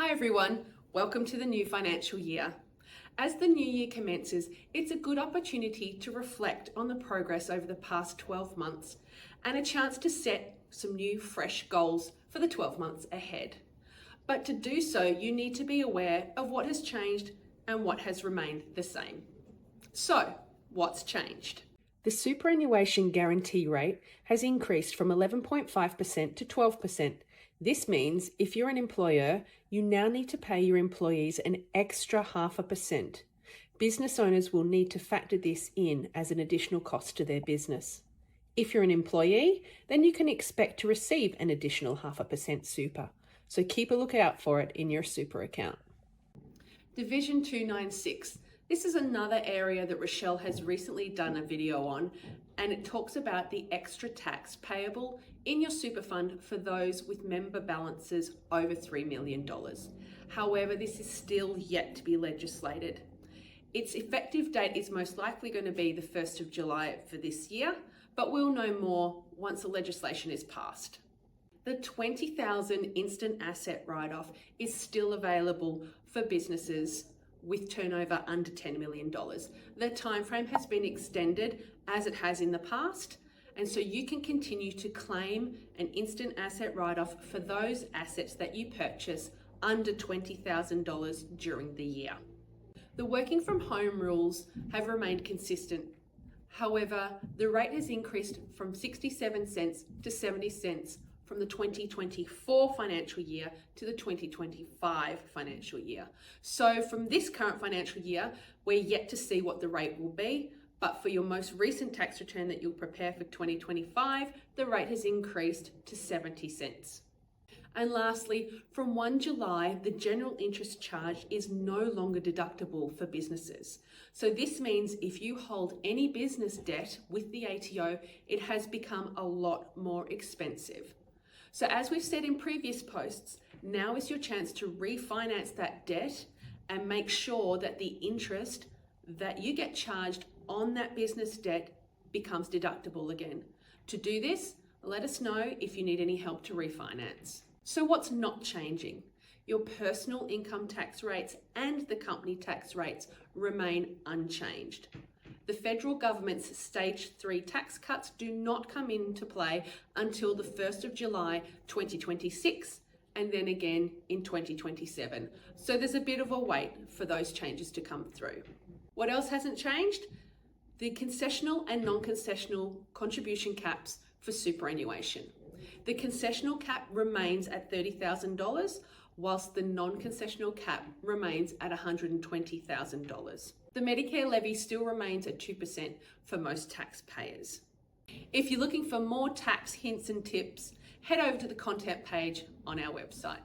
Hi everyone, welcome to the new financial year. As the new year commences, it's a good opportunity to reflect on the progress over the past 12 months and a chance to set some new fresh goals for the 12 months ahead. But to do so, you need to be aware of what has changed and what has remained the same. So, what's changed? The superannuation guarantee rate has increased from 11.5% to 12%. This means if you're an employer, you now need to pay your employees an extra 0.5%. Business owners will need to factor this in as an additional cost to their business. If you're an employee, then you can expect to receive an additional 0.5% super. So keep a lookout for it in your super account. Division 296. This is another area that Rochelle has recently done a video on, and it talks about the extra tax payable in your super fund for those with member balances over $3 million. However, this is still yet to be legislated. Its effective date is most likely going to be the 1st of July for this year, but we'll know more once the legislation is passed. The $20,000 instant asset write-off is still available for businesses with turnover under $10 million. The timeframe has been extended as it has in the past, and so you can continue to claim an instant asset write-off for those assets that you purchase under $20,000 during the year. The working from home rules have remained consistent. However, the rate has increased from 67 cents to 70 cents from the 2024 financial year to the 2025 financial year. So from this current financial year, we're yet to see what the rate will be, but for your most recent tax return that you'll prepare for 2025, the rate has increased to 70 cents. And lastly, from 1 July, the general interest charge is no longer deductible for businesses. So this means if you hold any business debt with the ATO, it has become a lot more expensive. So as we've said in previous posts, now is your chance to refinance that debt and make sure that the interest that you get charged on that business debt becomes deductible again. To do this, let us know if you need any help to refinance. So what's not changing? Your personal income tax rates and the company tax rates remain unchanged. The federal government's stage 3 tax cuts do not come into play until the 1st of July 2026 and then again in 2027. So there's a bit of a wait for those changes to come through. What else hasn't changed? The concessional and non-concessional contribution caps for superannuation. The concessional cap remains at $30,000 whilst the non-concessional cap remains at $120,000. The Medicare levy still remains at 2% for most taxpayers. If you're looking for more tax hints and tips, head over to the content page on our website.